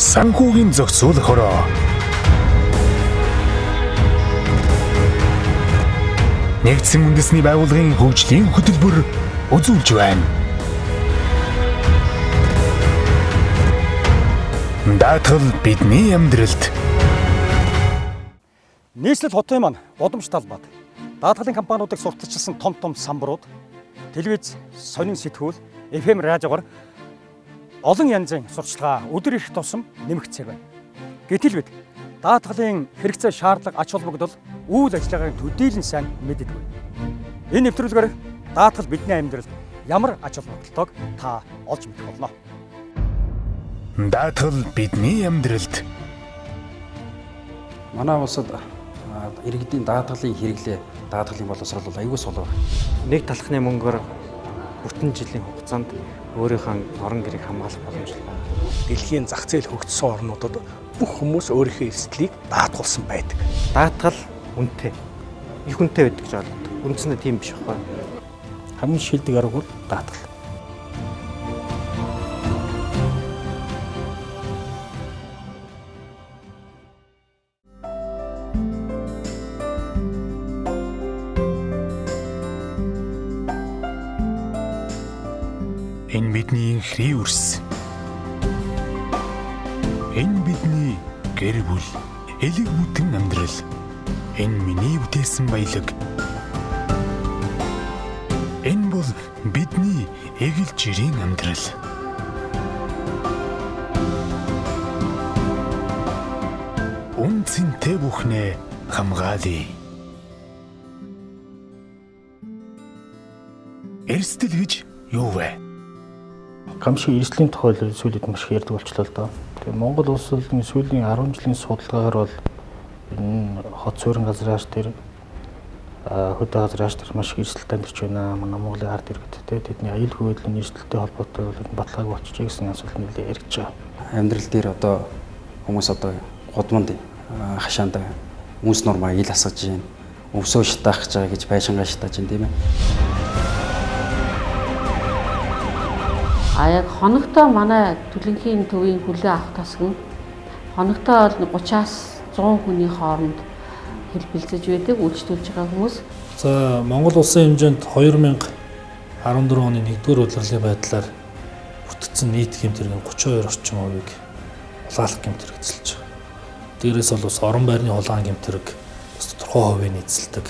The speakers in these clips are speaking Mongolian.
Санхүүгийн зохицуулахороо нэгдсэн үндэсний байгууллагын хөгжлийн хөтөлбөр үзүүлж байна. Даатгал бидний амьдралд. Нийслэл хотын маань годамж талбайд даатгалын компаниудыг сурталчилсан том самбарууд, телевиз, сонин сэтгүүл, FM радиогоор олон янзын сурталчилгаа өдөр их тусам нэмэгдсээр байна. Гэтэл бид даатгалын хэрэгцээ шаардлага ач холбогдол үйл ажиллагааг төдийлөн сайн мэддэг. Энэ нэвтрүүлгээр даатгал бидний амьдралд ямар ач холбогдолтойг та олж мэдэх болно. Даатгал бидний амьдралд. Манай улсад иргэдийн даатгалын хэрэглээ, даатгалын боловсрол бол аюул сул. Нэг талхны мөнгөөр бүтэн жилийн хугацаанд өөрийнхөө орон гэрийг хамгаалах боломжтой. Дэлхийн зах зээл хөгжсөн орнуудад бүх хүмүүс өөрийнхөө эрсдлийг даатгуулсан байдаг. Даатгал үнэтэй. Их үнэтэй байдаг гэж ойлгодог. Үндсэндээ тийм биш байхгүй. Хамгийн шилдэг арга бол даатгал. Энэ бидний хэрийн үрс. Энэ бидний гэр бүл, элэг бүтэн амьдрал. Энэ миний бүтээсэн баялаг. Энэ бол бидний эгэл жирийн амьдрал. Үнцэнтэй бүхнээ хамгаалъя. Эрсдэл гэж юу вэ? Гамшиг эрсдлийн тухай сүүлийн маш их ярьдаг болчлоо л доо. Тэгээ Монгол улсын сүүлийн 10 жилийн судалгаагаар бол энэ хот суурин газраас тэр хөдөө газраас тэр маш их эрсдэлтэй амьдарч байна. Манай Монголын ард иргэд тэдний аюулгүй байдлын эрсдэлтэй холбоотой бол баталгааг болчихжээ гэсэн асуудал нэлээд яригдж байгаа. Амьдрал дээр одоо хүмүүс одоо гудманд хашаанд үнс нормаа ил асгаж байна. Өвсөө шатаах гэж байгаа гэж байшингаа шатааж байна тийм ээ. Яг хоногтой манай төлөнхийн төвийн хүлээ авах тасган хоногтой бол 30-аас 100 хүний хооронд хэлбэлцэж байдаг үйлчлүүлж байгаа хүмүүс. За Монгол улсын хэмжээнд 2014 оны 1-р удирлын байдлаар бүтцэн нийт гэмтэргийн 32 орчим хувийг улаалах гэмтэрэг эзэлж байгаа. Дээрээс бол бас орон байрны улаан гэмтэрэг бас тодорхой хувийг эзэлдэг.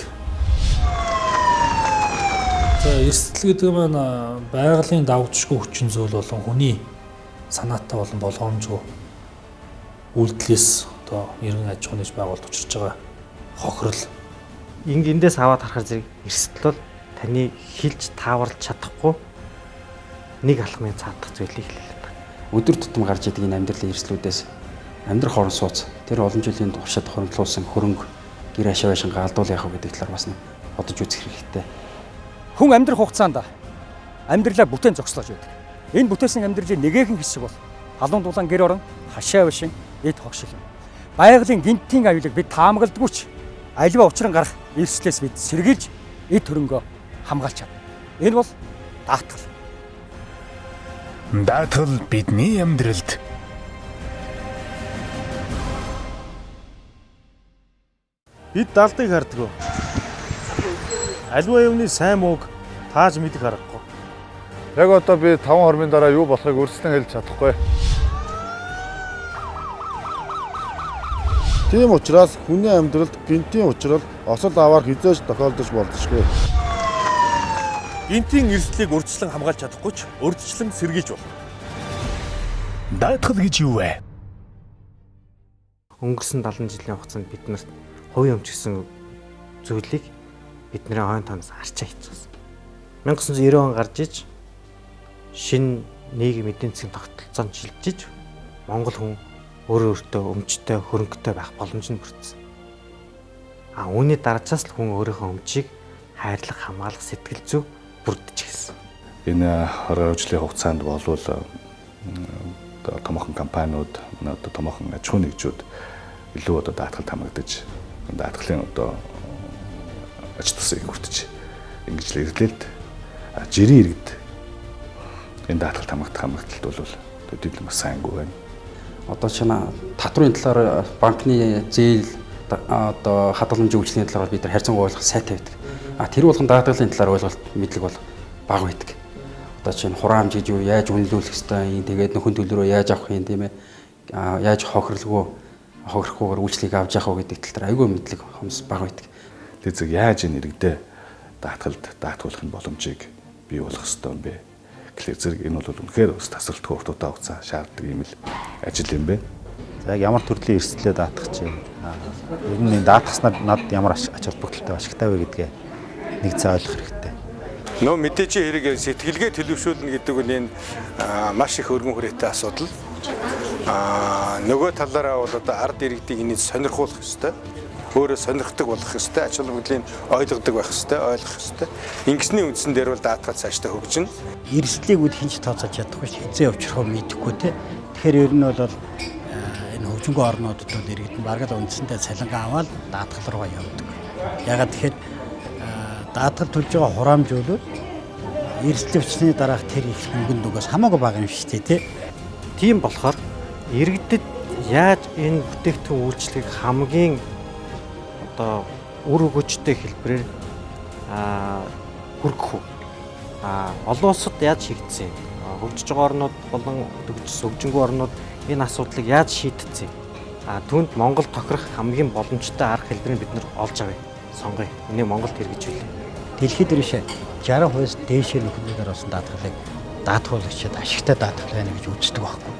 За эрсдэл гэдэг маань байгалийн давгдшгүй хүчин зүйл болон хүний санаатай болон болгоомжгүй үйлдэлээс одоо эргэн аж ахуйн нэгж байгуулалт учирч байгаа хохирол. Эндээс аваад харахаар зэрэг эрсдэл бол таны хилж тааварлж чадахгүй нэг алхмын цаадах зүйлийг хэлээд байна. Өдөр тутам гарч идэг энэ амьдралын эрсдлүүдээс амьдрах орон сууц тэр олон жилийн туршид хөрөнгөлүүлсэн хөрөнгө гэр ашаа байшингаа алдуул яах вэ гэдэг талаар бас бодож үзэх хэрэгтэй. Хүн амьдрах хугацаанд амьдралаа бүтээн зогслож байдаг. Энэ бүтээсэн амьдралын нэгэн хэсэг бол халуун дулаан гэр орон, хашаа байшин, эд хогшил юм. Байгалийн гинтийн аюулыг бид таамагладгүй ч альва учран гарах эрсдлээс бид сэргийлж эд хөрөнгөө хамгаалж чадна. Энэ бол даатгал. Даатгал бидний амьдралд. Бид далдыг харддаг. Аливаа юмны сайн мууг тааж мэдэх аргагүй. Яг одоо би 5 хормын дараа юу болохыг өрсөлдөн хэлж чадахгүй. Тийм учраас хүний амьдралд гинтийн учрал осол аваар хизээж тохиолдож болзошгүй. Гинтийн эрсдлийг урьдчилан хамгаалж чадахгүй ч урьдчилан сэргийлж болно. Даатгал гэж юу вэ? Өнгөрсөн 70 жилийн хугацаанд бид нарт хувийн өмч гэсэн зүйлийг бидний ойн тоноос арчаа хийчихсэн. 1990 он гарч иж шинэ нийгэм эдийн засгийн тогтолцоонд шилжиж Монгол хүн өөртөө өмчтэй, хөрөнгөтэй байх боломж нь бүрдсэн. Үүний дараачаас л хүн өөрийнхөө өмчийг хайрлах, хамгаалах сэтгэл зүй бүрдчихсэн. Энэ 20 жилийн хугацаанд болвол томоохон компаниуд, одоо томоохон аж ахуйн нэгжүүд илүү одоо даатгалд хамрагдаж, даатгалын одоо ач тусыг хүртэж ингэж л ирлээ. Жирийн иргэд энэ даатгалд хамрагдах хамрагдалт бол төдийлөн бас сайнгүй байна. Одоо чинь татврын талаар банкны зээл одоо хадгаламжийн үйлчлэлийн талаар бид нар харьцангуй ойлгох сайтай байдаг. Тэр болгон даатгалын талаар ойлголт мэдлэг бол бага байдаг. Одоо чинь хураамж гэж юу яаж үнэлүүлэх ёстой юм, тэгээд нөхөн төлрөө яаж авах юм тийм ээ. Яаж хохирохгүйгээр үйлчлэгийг авч явах вэ гэдэг тал дээр айгүй мэдлэг хомс бага байдаг. Тэгээд зөв яаж энэ иргэдээ даатгуулах нь боломжийг бий болгох ёстой юм бэ? Тэгэхээр зэрэг энэ бол үнэхээр бас тасралтгүй урт удаа хугацаа шаарддаг юм л ажил юм бэ. За ямар төрлийн эрсдлээ даатгах чинь ер нь даатгаснаар над ямар ач холбогдолтой ашигтай вэ гэдгээ нэг цаа ойлгох хэрэгтэй. Нөө мэдээчийн хэрэг сэтгэлгээ төлөвшүүлнэ гэдэг нь энэ маш их өргөн хүрээтэй асуудал. Нөгөө талаараа бол одоо ард иргэдийг энийг сонирхуулах ёстой. Өөрөө сонирхдаг болох ёстой, ач холбогдлыг ойлгодог байх ёстой, ойлгох ёстой. Ингэсний үндсэн дээр бол даатгал цаашдаа хөгжинэ. Эрсдлийг үл хинч тооцоолж чадахгүй ш. Хизээ өвчрөхөө мэдэхгүй те. Тэгэхээр ер нь бол энэ хөгжингөө орнуудад бол иргэдэн бараг л үндсэндээ цалингаа аваад даатгал руугаа явдаг. Ягаад тэгэхээр даатгал төлж байгаа хураамж бол эрсдэл өвчний дараах тэр их хөнгөн дугаас хамаагүй бага юм шүү дээ те. Тийм болохоор иргэдэд яаж энэ бүтээгдэхүүн үйлчлэгийг хамгийн одоо үр өгөөжтэй хэлбэрээр хүргэх үү? Олон улсад яаж шийдсэн? Хөгжиж байгаа орнууд болон хөгжингүй орнууд энэ асуудлыг яаж шийдсэн? Түүнд Монгол тохирох хамгийн боломжтой арга хэлбэрийг бид нар олж авъя. Сонгоё. Энийг Монголд хэрэгжүүлье. Дэлхийд дэрэшээ 60% дээшээ нөхөдлөөр болсон даатгалыг даатгуулагчид ашигтай даатгал байна гэж үздэг байхгүй.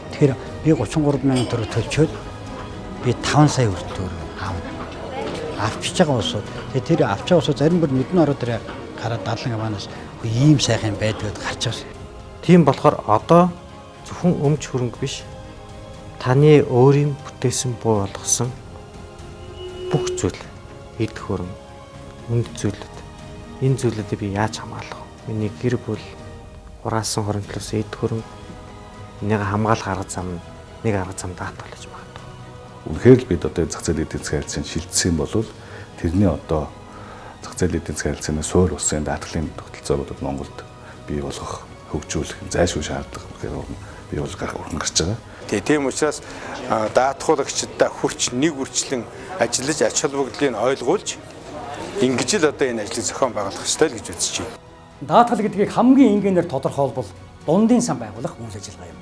Тэгэхээр би 33 мянган төгрөг төлчөөд би 5 сая өртөөр аавна. Авчиж байгаа улсууд тэр авч байгаа улсууд зарим бүр мэднэ ороод тэр гараад дадлан аваанаас ийм сайхан байдгаад гарч байгаа. Тийм болохоор одоо зөвхөн өмч хөрөнгө биш таны өөрийн бүтээсэн буу болгосон бүх зүйл эд хөрөнгө үнд зүйлүүд энэ зүйлүүдийг би яаж хамгаалах вэ? Миний гэр бүл хураасан хоригдлоос эд хөрөнгө энийг хамгаалах арга зам нэг арга зам даатгалж магадгүй. Үнэхээр л бид одоо зах зээл эдийн засгийн харилцаанд шилжсэн бол тэрний одоо зах зээл эдийн засгийн харилцааны суур улсын даатгалын тогтолцоогуудад Монголд бий болгох, хөгжүүлэх зайлшгүй шаардлага бий болж уран гарч байгаа. Тийм учраас даатгуулагчдаа хүч нэг үрчлэн ажиллаж ач холбогдлыг ойлгуулж ингэж л одоо энэ ажлыг зохион байгуулах ёстой л гэж үзэж байна. Даатгал гэдгийг хамгийн энгийнээр тодорхойлбол дундын сан байгуулах үйл ажиллагаа юм.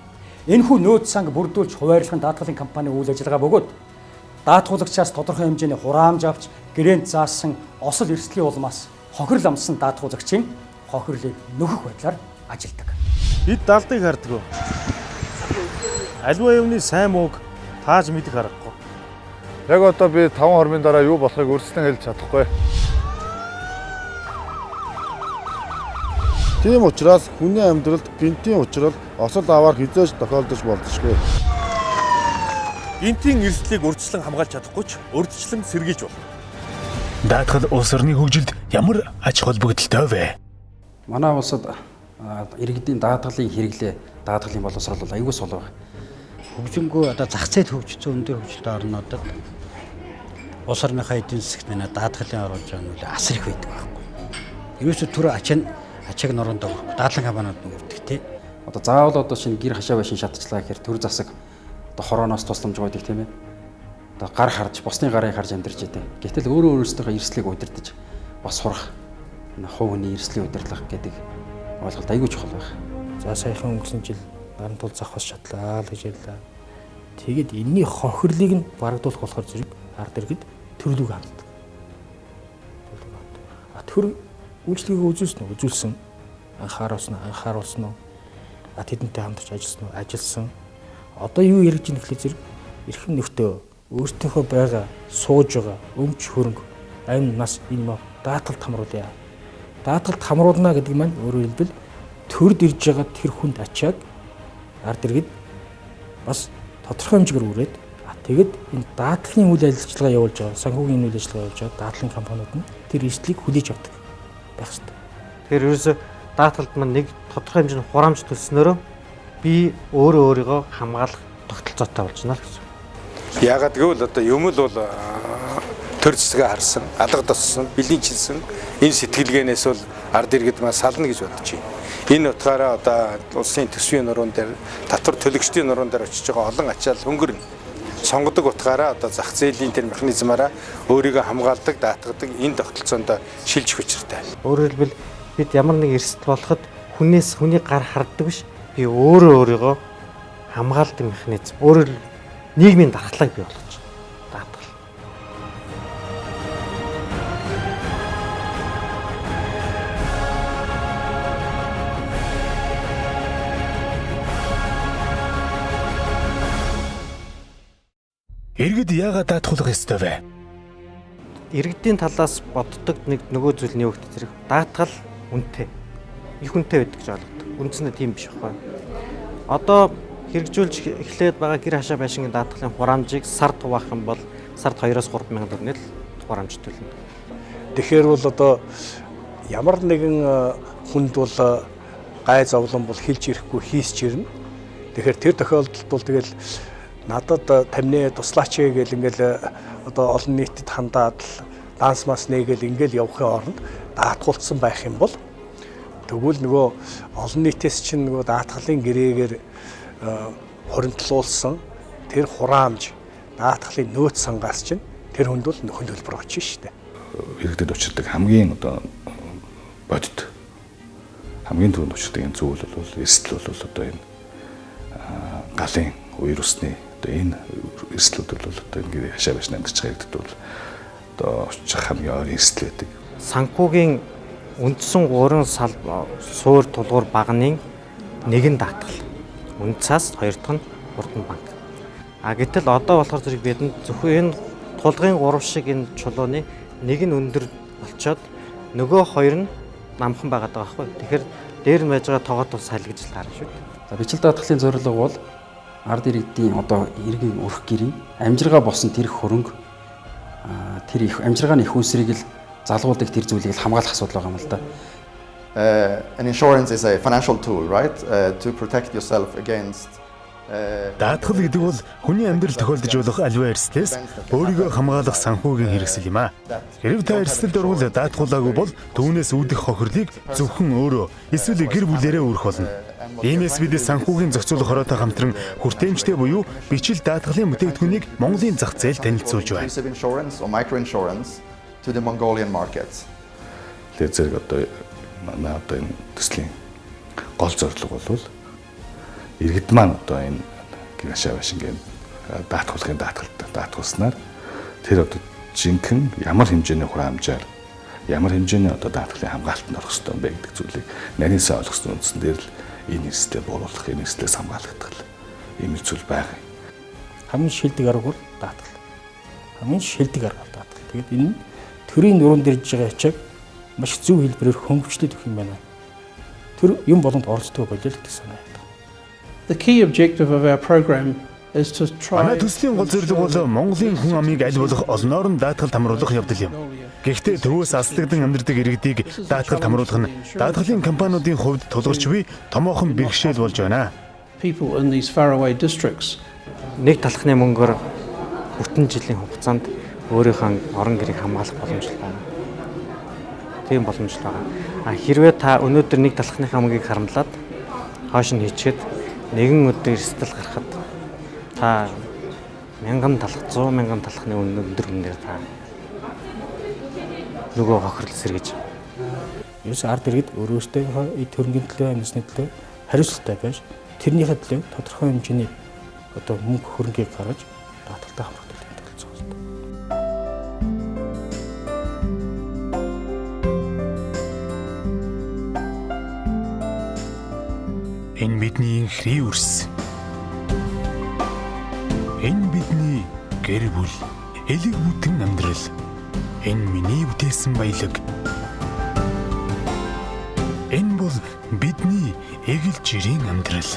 Энэхүү нөөц санг бүрдүүлж хуваарлах даатгалын компани үйл ажиллагаа бөгөөд даатгуулагчаас тодорхой хэмжээний хураамж авч гэрээнд заасан осол эрсдлийн улмаас хохирол амссан даатгуулагчийн хохирлыг нөхөх байдлаар ажилладаг. Бид далдыг харддаг. Аливаа юмны сайн мууг тааж мэдэх аргагүй. Яг одоо би 5 хормын дараа юу болохыг өрсөлдөн хэлж чадахгүй. Тийм учраас хүний амьдралд гинтийн учрал осол аваар хизээж тохиолдож болзошгүй. Гинтийн эрсдлийг урьдчилан хамгаалж чадахгүй ч урьдчилан сэргийлж болно. Даатгал улс орны хөгжилд ямар ач холбогдолтой вэ? Манай улсад иргэдийн даатгалын хэрэглээ, даатгалын боловсрол бол аюул сул байна. Хөгжингөө одоо зах зээл хөгжсөн өндөр хөгжилтэй орнуудад улс орныхаа эдийн засагт нэ даатгалын оруулж байгаа нь асар их байдаг байхгүй. Ерөөсө түр ачааг норондоо дадлан компаниуд нүрдэг тий. Одоо заавал одоо шинэ гэр хашаа байшин шатчлаа гэхээр төр засаг одоо хорооноос тусламж өгдөг тийм ээ. Одоо гар харж, босны гарыг харж амьдарч идэв. Гэтэл өөрөө өөрсдийнхөө эрсдлийг удирдах, бас сурах, хувь хүний эрсдлийн удирдлага гэдэг ойлголт аягүй чухал байх. За саяхан өнгөрсөн жил наран тул зах бас шатлаа л гэж ярьлаа. Тэгэд энэний хохирлыг нь барагдуулах болохоор зэрэг ард иргэд төрлөг ханддаг. Тэр үйлчлэгийг үзүүлсэн. Анхааруулсан уу? Тэдэнтэй хамтарч ажилласан. Одоо юу яриж байгаа гэхлээр зэрэг эрхэм нөхдөд өөртөөхөө байгаа сууж байгаа өмч хөрөнгө амь нас энэ даатгалт хамруулъя. Даатгалт хамруулна гэдэг маань өөрөөр хэлбэл төрд ирж байгаа тэр хүнд ачааг ард иргэд бас тодорхой хэмжээгээр үрээд тэгэд энэ даатгалын үйл ажиллагаа явуулж байгаа санхүүгийн үйл ажиллагаа явуулж байгаа даатгалын компаниуд нь тэр эрсдлийг хүлээж авдаг байх ёстой. Тэгэхээр ерөөсө даатгалд маань нэг тодорхой хэмжээний хураамж төлснөөрөө би өөрийгөө хамгаалах тогтолцоотой болж байна л гэсэн. Яагаад гэвэл одоо юм л бол төр зэсгээ харсан, алга тоссон, бэлэнчилсэн энэ сэтгэлгээнээс бол ард иргэд маань сална гэж бодож байна. Энэ утгаараа одоо улсын төсвийн нуруунд дээр татвар төлөгчдийн нуруунд дээр очиж байгаа олон ачаал хөнгөрнө. Сонгодог утгаараа одоо зах зээлийн тэр механизмаараа өөрийгөө хамгаалдаг, даатгадаг энэ тогтолцоонд шилжих учиртай. Өөрөөр хэлбэл бид ямар нэг эрсдэл болоход хүний гар харддаг биш. Би өөрийгөө хамгаалдаг механизм. Өөрөөр нийгмийн дархлааг бий болгож даатгал. Иргэд яагаад даатгуулах ёстой вэ? Иргэдийн талаас боддог нөгөө зүйл нь юу гэдэг зэрэг даатгал үнэтэй. Их үнэтэй байдаг гэж ойлгодог. Үндсэндээ тийм биш байхгүй. Одоо хэрэгжүүлж эхлээд байгаа гэр хашаа байшингийн даатгалын хураамжийг сард хуваах юм бол сард 2-3 мянган төгрөг л хураамж төлнө. Тэгэхээр бол одоо ямар нэгэн хүнд бол гай зовлон бол хэлж ирэхгүй хийсч ирнэ. Тэгэхээр тэр тохиолдолд бол тэгэл надад 50-ны туслаач гэл ингээл одоо олон нийтэд хандаад данс мас нэгээл ингээл явахын оронд даатгуулсан байх юм бол тэгвэл нөгөө олон нийтээс чинь нөгөө даатгалын гэрээгээр хуримтлуулсан тэр хураамж даатгалын нөөц сангаас чинь тэр хүнд бол нөхөн төлбөр очиж штэ. Иргэдэд учирдаг хамгийн одоо бодит хамгийн түрүүнд учирдаг энэ зүйл бол эрсдэл бол одоо энэ галын үер усны одоо энэ эрсдлүүд бол одоо ингээд хашаа байшин амьдарч байгаа иргэдэд бол одоо очих хамгийн ойрын эрсдэл байдаг. Санхүүгийн үндсэн 3 суур тулгуур багны нэгэн даатгал. Үнд цаас, хоёр дахь нь хурдан банк. Гэтэл одоо болохоор зэрэг бидэнд зөвхөн энэ тулгын 3 шиг энэ чулууны нэг нь өндөр болчоод нөгөө хоёр нь намхан байгаад байгаа байхгүй. Тэгэхээр дээр нь байж байгаа тоогоо тус салгиж л таарна шүү дээ. За бичил даатгалын зорилго бол ард иргэдийн одоо иргэн өрх гэрийн амжиргаа босон тэр их хөрөнгө тэр их амжиргааны их үнсрийг л залгуулдаг тэр зүйлийг л хамгаалах асуудал байгаа юм л да. An insurance is a financial tool, right? To protect yourself against Даатгал гэдэг бол хүний амьдрал тохиолдож болох аливаа эрсдлээс өөрийгөө хамгаалах санхүүгийн хэрэгсэл юм аа. Хэрв та эрсдэлд орвол даатгуулаагүй бол түүнээс үүдэх хохирлыг зөвхөн өөрөө эсвэл гэр бүлээрээ өрөх болно. Иймээс бид санхүүгийн зохицуулах хороотой хамтран хүртээмжтэй буюу бичил даатгалын бүтээгдэхүүнийг Монголын зах зээлд танилцуулж байна. Тэр зэрэг одоо манай одоо энэ төслийн гол зорилго бол иргэд маань одоо энэ гэр хашаа байшингийн даатгуулахын даатгуулснаар тэр одоо жинхэнэ ямар хэмжээний хураамжаар ямар хэмжээний одоо даатгалын хамгаалтанд орох ёстой юм бэ гэдэг зүйлийг нарийн сайн ойлгосон үндсэн дээр л энэ эрсдэлээ бууруулах, энэ эрсдлээс хамгаалагдах ийм зүйл байгаа. Хамгийн шилдэг арга бол даатгал. Хамгийн шилдэг арга даатгал. Тэгээд энэ нь төрийн нуруунд ирж байгаа ачааг маш зөв хэлбэрээр хөнгөвчлөд өгөх юм байна. Тэр юм боломд оролцдог болол гэдэг санаа байна. The key objective of our program is to try. Манай төслийн гол зорилго бол Монголын хүн амыг аль болох олноор нь даатгалд хамруулах явдал юм. Гэхдээ төвөөс алсдагдан амьдардаг иргэдийг даатгалд хамруулах нь даатгалын компаниудын хувьд тулгарч буй томоохон бэрхшээл болж байна. People in these faraway districts. Нэг талхны мөнгөөр бүтэн жилийн хугацаанд өөрийнхөө орон гэрийг хамгаалах боломжтой байна. Тийм боломжтой байгаа. Хэрвээ та өнөөдөр нэг талхныхаа мөнгийг харамлаад хойш нь хийчихэд нэгэн өдөр эрсдэл гарахад та 1000 талх 100,000 талхны өндөр үнээр та нөгөө хохирол сэргэж. Ерөөс ард иргэд өөрөөсөө төрөнгийн төлөө амьсны төлөө хариуцлагатай байж тэрнийхээ төлөө тодорхой хэмжээний одоо мөнгө хөрөнгийг гаргаж даатгалтай хамрах төлөвтэй төлцөө байна. Энэ бидний хэрий үрс. Энэ бидний гэр бүл, элэг бүтэн амьдрал. Энэ миний бүтээсэн баялаг. Энэ бол бидний эгэл жирийн амьдрал.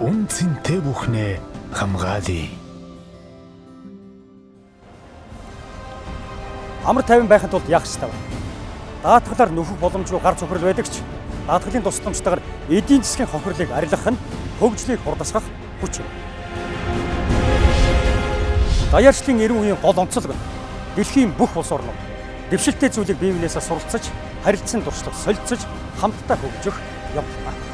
Үнцэнтэй бүхнээ хамгаалъя. Амар тайван байхад тулд яах ёстой вэ? Даатгалаар нөхөх боломжгүй гар цохрол байдаг ч даатгалын тусламжтайгаар эдийн засгийн хохирлыг арилгах нь хөгжлийг хурдасгах хүч юм. Даяарчлалын 90 үеийн гол онцлог нь дэлхийн бүх улс орнууд дэвшилтэй зүйлийг бие биенээсээ суралцаж, харилцан туршлага солилцож, хамтдаа хөгжих явдал.